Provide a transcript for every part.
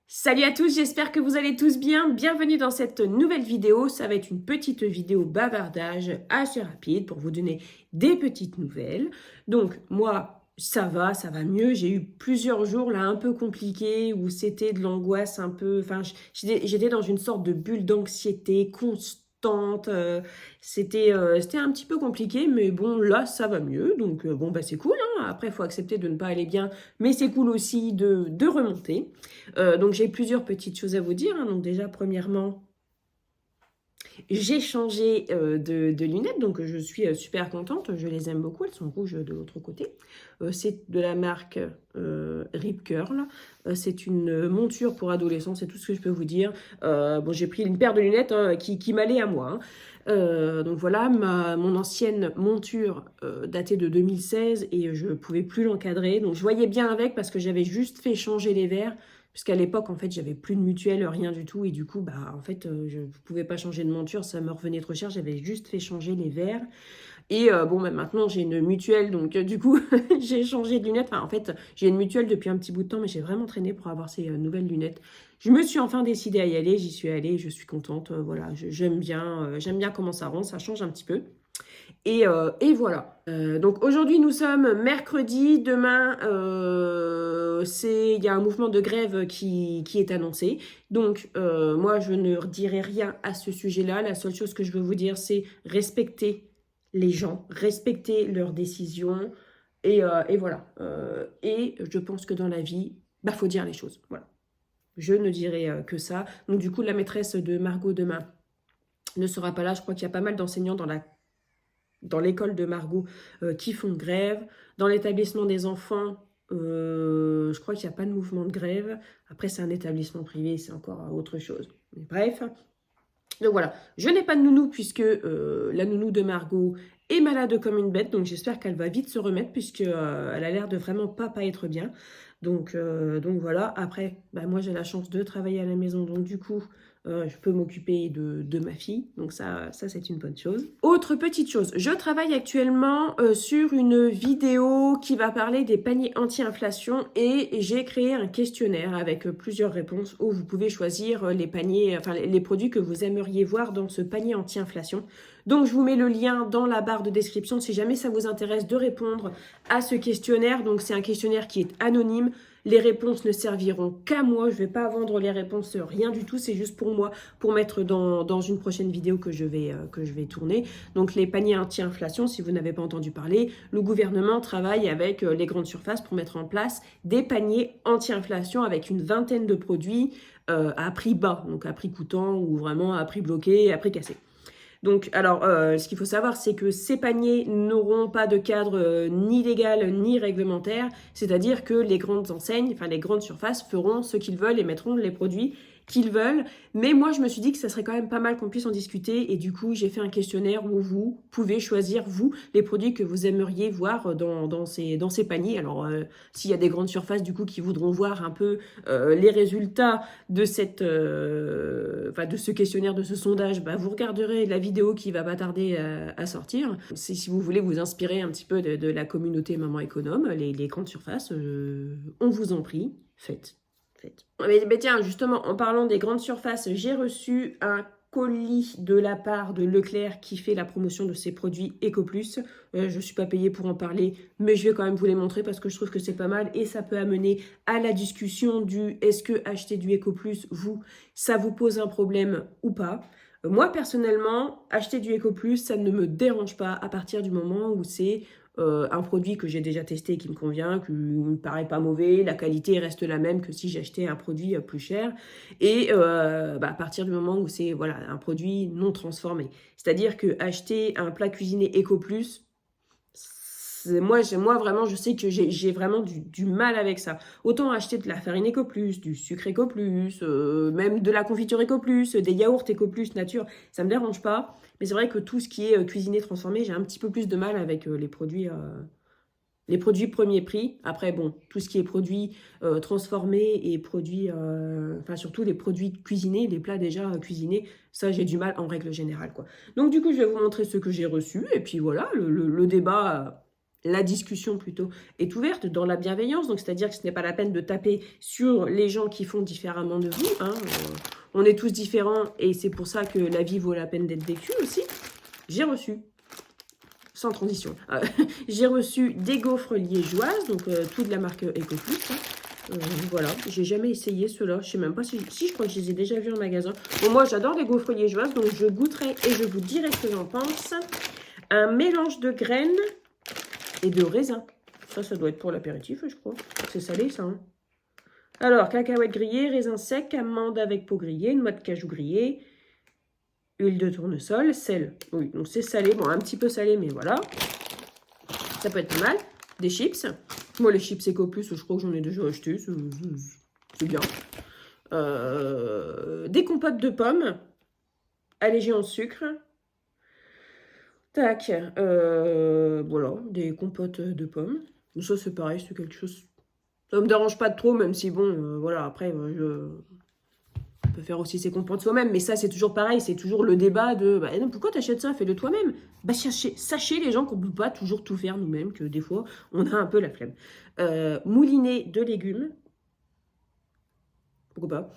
Salut à tous, j'espère que vous allez tous bien. Bienvenue dans cette nouvelle vidéo. Ça va être une petite vidéo bavardage assez rapide pour vous donner des petites nouvelles. Donc moi, ça va mieux. J'ai eu plusieurs jours là un peu compliqués où c'était de l'angoisse un peu... Enfin, j'étais dans une sorte de bulle d'anxiété constante. C'était un petit peu compliqué, mais bon, là, ça va mieux. Donc bon, bah c'est cool, hein. Après, il faut accepter de ne pas aller bien, mais c'est cool aussi de remonter. Donc j'ai plusieurs petites choses à vous dire, hein. Donc déjà, premièrement, j'ai changé de lunettes, donc je suis super contente. Je les aime beaucoup, elles sont rouges de l'autre côté. C'est de la marque Rip Curl. C'est une monture pour adolescents, c'est tout ce que je peux vous dire. Bon, j'ai pris une paire de lunettes hein, qui m'allait à moi, hein. Donc voilà, mon ancienne monture datait de 2016 et je pouvais plus l'encadrer. Donc je voyais bien avec parce que j'avais juste fait changer les verres. Puisqu'à l'époque, en fait, j'avais plus de mutuelle, rien du tout. Et du coup, bah, en fait, je ne pouvais pas changer de monture, ça me revenait trop cher. J'avais juste fait changer les verres. Et bon, bah, maintenant, j'ai une mutuelle. Donc, du coup, j'ai changé de lunettes. Enfin, en fait, j'ai une mutuelle depuis un petit bout de temps, mais j'ai vraiment traîné pour avoir ces nouvelles lunettes. Je me suis enfin décidée à y aller. J'y suis allée. Je suis contente. Voilà, j'aime bien comment ça rend. Ça change un petit peu. Et voilà. Donc aujourd'hui, nous sommes mercredi. Demain, il y a un mouvement de grève qui est annoncé. Donc, moi, je ne dirai rien à ce sujet-là. La seule chose que je veux vous dire, c'est respecter les gens, respecter leurs décisions. Et voilà. Et je pense que dans la vie, bah, faut dire les choses. Voilà. Je ne dirai que ça. Donc, du coup, la maîtresse de Margot demain ne sera pas là. Je crois qu'il y a pas mal d'enseignants dans l'école de Margot qui font grève. Dans l'établissement des enfants, je crois qu'il n'y a pas de mouvement de grève. Après, c'est un établissement privé, c'est encore autre chose. Mais bref. Donc voilà, je n'ai pas de nounou puisque la nounou de Margot est malade comme une bête. Donc j'espère qu'elle va vite se remettre puisque elle a l'air de vraiment pas être bien. Donc voilà, après, bah, moi j'ai la chance de travailler à la maison. Donc du coup, je peux m'occuper de ma fille. Donc ça c'est une bonne chose. Autre petite chose, je travaille actuellement sur une vidéo qui va parler des paniers anti-inflation et j'ai créé un questionnaire avec plusieurs réponses où vous pouvez choisir les paniers, enfin les produits que vous aimeriez voir dans ce panier anti-inflation. Donc je vous mets le lien dans la barre de description si jamais ça vous intéresse de répondre à ce questionnaire. Donc c'est un questionnaire qui est anonyme. Les réponses ne serviront qu'à moi. Je ne vais pas vendre les réponses, rien du tout. C'est juste pour moi, pour mettre dans une prochaine vidéo que je vais tourner. Donc les paniers anti-inflation, si vous n'avez pas entendu parler, le gouvernement travaille avec les grandes surfaces pour mettre en place des paniers anti-inflation avec une vingtaine de produits à prix bas, donc à prix coûtant ou vraiment à prix bloqué, à prix cassé. Donc, alors, ce qu'il faut savoir, c'est que ces paniers n'auront pas de cadre ni légal ni réglementaire, c'est-à-dire que les grandes enseignes, enfin les grandes surfaces feront ce qu'ils veulent et mettront les produits qu'ils veulent. Mais moi, je me suis dit que ça serait quand même pas mal qu'on puisse en discuter et du coup, j'ai fait un questionnaire où vous pouvez choisir, vous, les produits que vous aimeriez voir dans ces paniers. Alors, s'il y a des grandes surfaces, du coup, qui voudront voir un peu les résultats de de ce questionnaire, de ce sondage, bah, vous regarderez la vidéo qui va pas tarder à sortir. Si vous voulez vous inspirer un petit peu de la communauté Maman Économe, les grandes surfaces, on vous en prie, faites. Mais tiens, justement, en parlant des grandes surfaces, j'ai reçu un colis de la part de Leclerc qui fait la promotion de ses produits EcoPlus. Je ne suis pas payée pour en parler, mais je vais quand même vous les montrer parce que je trouve que c'est pas mal et ça peut amener à la discussion du est-ce que acheter du EcoPlus, ça vous pose un problème ou pas. Moi, personnellement, acheter du EcoPlus, ça ne me dérange pas à partir du moment où c'est un produit que j'ai déjà testé et qui me convient, qui me paraît pas mauvais, la qualité reste la même que si j'achetais un produit plus cher. Et à partir du moment où c'est voilà, un produit non transformé. C'est-à-dire que acheter un plat cuisiné EcoPlus, moi vraiment, je sais que j'ai vraiment du mal avec ça. Autant acheter de la farine EcoPlus, du sucre EcoPlus, même de la confiture EcoPlus, des yaourts EcoPlus nature, ça me dérange pas. Mais c'est vrai que tout ce qui est cuisiné, transformé, j'ai un petit peu plus de mal avec les produits premier prix. Après, bon, tout ce qui est produits transformés et produits, enfin surtout les produits cuisinés, les plats déjà cuisinés, ça j'ai du mal en règle générale, quoi. Donc du coup, je vais vous montrer ce que j'ai reçu. Et puis voilà, le débat... la discussion plutôt est ouverte dans la bienveillance. Donc, c'est-à-dire que ce n'est pas la peine de taper sur les gens qui font différemment de vous. Hein. On est tous différents et c'est pour ça que la vie vaut la peine d'être vécue aussi. J'ai reçu, sans transition, j'ai reçu des gaufres liégeoises, donc tout de la marque Ecoplus. Hein. Voilà, j'ai jamais essayé ceux-là. Je sais même pas si je crois que je les ai déjà vus en magasin. Bon, moi, j'adore les gaufres liégeoises, donc je goûterai et je vous dirai ce que j'en pense. Un mélange de graines et de raisins. Ça doit être pour l'apéritif, je crois. C'est salé, ça. Hein. Alors, cacahuètes grillées, raisins secs, amandes avec peau grillée, noix de cajou grillée, huile de tournesol, sel. Oui, donc c'est salé. Bon, un petit peu salé, mais voilà. Ça peut être pas mal. Des chips. Moi, les chips Ecoplus, je crois que j'en ai déjà acheté. C'est bien. Des compotes de pommes. Allégées en sucre. Tac. Voilà, des compotes de pommes. Ça, c'est pareil, c'est quelque chose... Ça me dérange pas de trop, même si, bon, voilà, après, on peut faire aussi ses compotes soi-même. Mais ça, c'est toujours pareil, c'est toujours le débat de... Bah, non, pourquoi t'achètes ça? Fais-le toi-même. Bah, sachez les gens qu'on peut pas toujours tout faire nous-mêmes, que des fois, on a un peu la flemme. Moulinet de légumes. Pourquoi pas.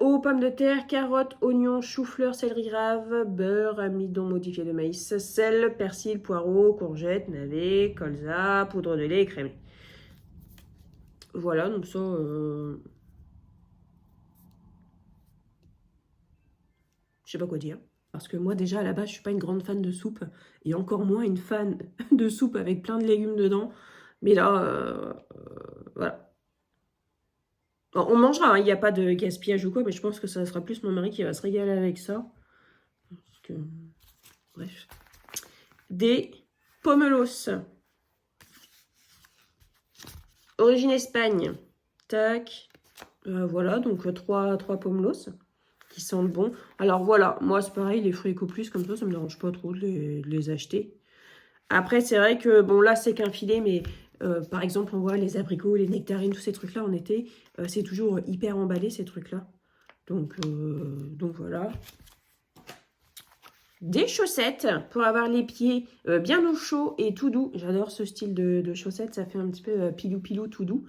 Eau, pommes de terre, carottes, oignons, chou-fleur, céleri rave, beurre, amidon modifié de maïs, sel, persil, poireaux, courgettes, navets, colza, poudre de lait et crème. Voilà, donc ça... Je sais pas quoi dire. Parce que moi, déjà, à la base, je suis pas une grande fan de soupe. Et encore moins une fan de soupe avec plein de légumes dedans. Mais là, voilà. Bon, on mangera, hein, il n'y a pas de gaspillage ou quoi. Mais je pense que ça sera plus mon mari qui va se régaler avec ça. Parce que... Bref. Des pomelos. Origine Espagne. Tac. Voilà, donc trois pomelos. Qui sentent bon. Alors voilà, moi c'est pareil, les fruits Ecoplus comme ça me dérange pas trop de les acheter. Après c'est vrai que, bon là c'est qu'un filet, mais par exemple on voit les abricots, les nectarines, tous ces trucs là en été, c'est toujours hyper emballé ces trucs là. Donc voilà. Des chaussettes pour avoir les pieds bien au chaud et tout doux. J'adore ce style de chaussettes, ça fait un petit peu pilou-pilou tout doux.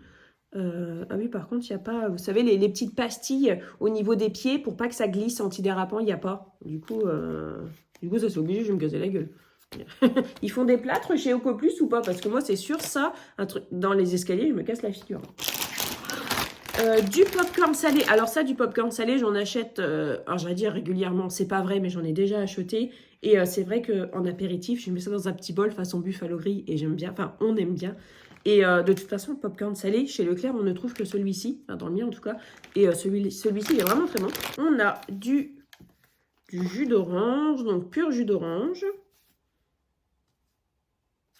Ah oui, par contre, il n'y a pas, vous savez, les petites pastilles au niveau des pieds pour pas que ça glisse antidérapant, il n'y a pas. Du coup, ça c'est obligé, je vais me gazer la gueule. Ils font des plâtres chez Ecoplus ou pas? Parce que moi, c'est sûr, ça, un truc dans les escaliers, je me casse la figure. Du popcorn salé. Alors ça, du popcorn salé, j'en achète, alors j'allais dire régulièrement, c'est pas vrai, mais j'en ai déjà acheté. Et c'est vrai qu'en apéritif, je mets ça dans un petit bol façon buffalo grill et j'aime bien, enfin, on aime bien. Et de toute façon, le popcorn salé, chez Leclerc, on ne trouve que celui-ci, enfin, dans le mien en tout cas. Et celui-ci, il est vraiment très bon. On a du jus d'orange, donc pur jus d'orange.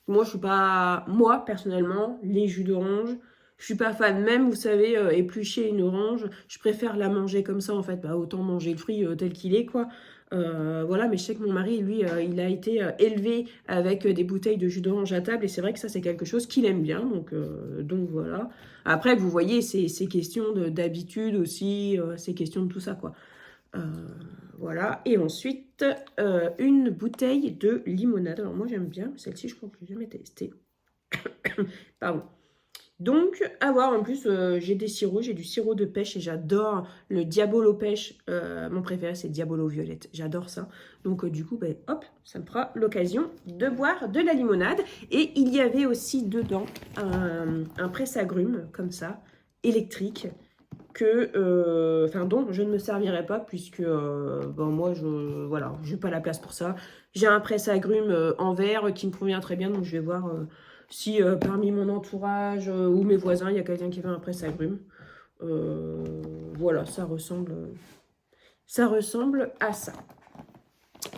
Moi, je suis pas... Moi, personnellement, les jus d'orange, je suis pas fan. Même, vous savez, éplucher une orange, je préfère la manger comme ça, en fait. Bah, autant manger le fruit tel qu'il est, quoi. Voilà, mais je sais que mon mari, lui, il a été élevé avec des bouteilles de jus d'orange à table. Et c'est vrai que ça, c'est quelque chose qu'il aime bien. Donc voilà. Après, vous voyez, c'est question d'habitude aussi. C'est question de tout ça, quoi. Voilà, et ensuite une bouteille de limonade. Alors moi j'aime bien, celle-ci je crois que je l'ai jamais testée. Pardon. Donc à voir, en plus j'ai des sirops, j'ai du sirop de pêche et j'adore le Diabolo pêche. Mon préféré c'est Diabolo violette, j'adore ça. Donc du coup, ben, hop, ça me fera l'occasion de boire de la limonade. Et il y avait aussi dedans un presse-agrumes comme ça, électrique. Dont je ne me servirai pas puisque moi voilà, je n'ai pas la place pour ça. J'ai un presse-agrumes en verre qui me convient très bien, donc je vais voir si parmi mon entourage ou mes voisins il y a quelqu'un qui veut un presse-agrumes. Voilà, ça ressemble à ça.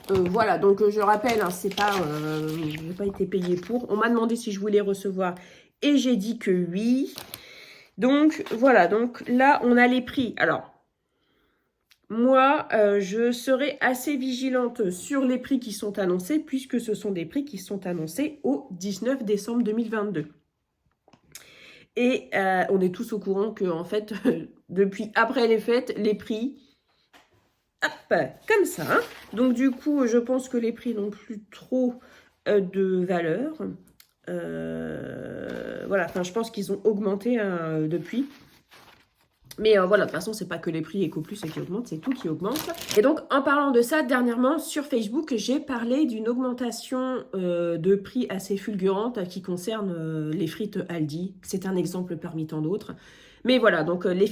Voilà, donc je rappelle, hein, c'est pas, je n'ai pas été payée pour. On m'a demandé si je voulais recevoir et j'ai dit que oui. Donc, voilà. Donc, là, on a les prix. Alors, moi, je serai assez vigilante sur les prix qui sont annoncés puisque ce sont des prix qui sont annoncés au 19 décembre 2022. Et on est tous au courant que, en fait, depuis après les fêtes, les prix... Hop, comme ça. Hein. Donc, du coup, je pense que les prix n'ont plus trop de valeur. Voilà, enfin, je pense qu'ils ont augmenté depuis. Mais voilà, de toute façon, c'est pas que les prix EcoPlus qui augmentent, c'est tout qui augmente. Et donc, en parlant de ça, dernièrement, sur Facebook, j'ai parlé d'une augmentation de prix assez fulgurante qui concerne les frites Aldi. C'est un exemple parmi tant d'autres. Mais voilà, donc les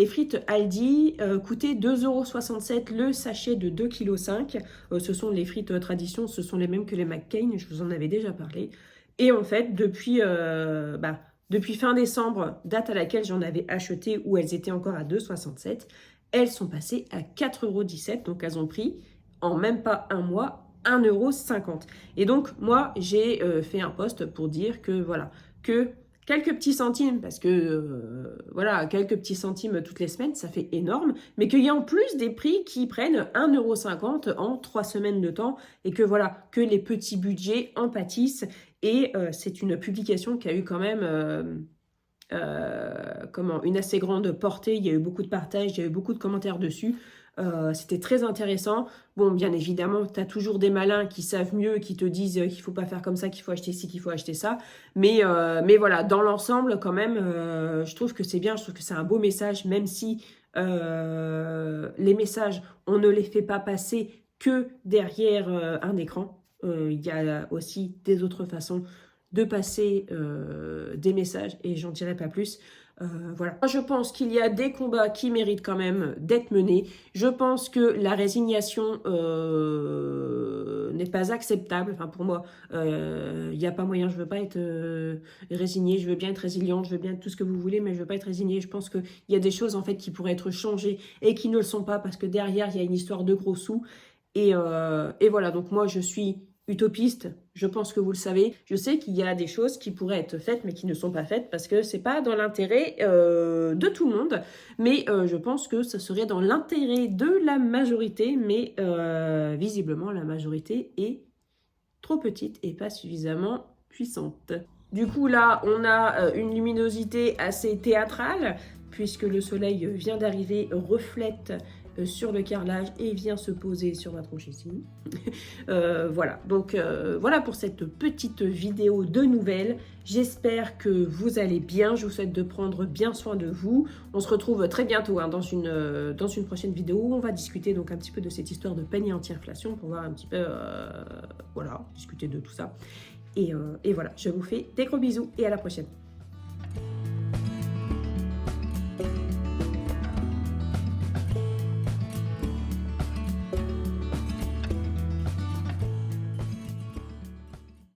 frites Aldi coûtaient 2,67 € le sachet de 2,5 kg. Ce sont les frites tradition, ce sont les mêmes que les McCain, je vous en avais déjà parlé. Et en fait, depuis fin décembre, date à laquelle j'en avais acheté, où elles étaient encore à 2,67 €, elles sont passées à 4,17 €. Donc, elles ont pris, en même pas un mois, 1,50 €. Et donc, moi, j'ai fait un post pour dire que, voilà, que quelques petits centimes, parce que, voilà, quelques petits centimes toutes les semaines, ça fait énorme, mais qu'il y a en plus des prix qui prennent 1,50 € en 3 semaines de temps, et que, voilà, que les petits budgets en pâtissent. Et c'est une publication qui a eu quand même une assez grande portée. Il y a eu beaucoup de partages, il y a eu beaucoup de commentaires dessus. C'était très intéressant. Bon, bien évidemment, tu as toujours des malins qui savent mieux, qui te disent qu'il ne faut pas faire comme ça, qu'il faut acheter ci, qu'il faut acheter ça. Mais voilà, dans l'ensemble, quand même, je trouve que c'est bien, je trouve que c'est un beau message, même si les messages, on ne les fait pas passer que derrière un écran. Il y a aussi des autres façons de passer des messages et j'en dirai pas plus. Voilà. Je pense qu'il y a des combats qui méritent quand même d'être menés. Je pense que la résignation n'est pas acceptable. Enfin, pour moi, il n'y a pas moyen. Je veux pas être résignée. Je veux bien être résiliente. Je veux bien être tout ce que vous voulez, mais je veux pas être résignée. Je pense qu'il y a des choses en fait qui pourraient être changées et qui ne le sont pas parce que derrière, il y a une histoire de gros sous. Et voilà, donc moi, je suis utopiste, je pense que vous le savez. Je sais qu'il y a des choses qui pourraient être faites, mais qui ne sont pas faites, parce que c'est pas dans l'intérêt de tout le monde. Mais je pense que ce serait dans l'intérêt de la majorité, mais visiblement, la majorité est trop petite et pas suffisamment puissante. Du coup, là, on a une luminosité assez théâtrale, puisque le soleil vient d'arriver, reflète sur le carrelage et vient se poser sur ma tronche ici. Voilà, donc voilà pour cette petite vidéo de nouvelles. J'espère que vous allez bien, je vous souhaite de prendre bien soin de vous. On se retrouve très bientôt dans une prochaine vidéo où on va discuter donc un petit peu de cette histoire de panier anti-inflation pour voir un petit peu, voilà, discuter de tout ça. Et voilà, je vous fais des gros bisous et à la prochaine.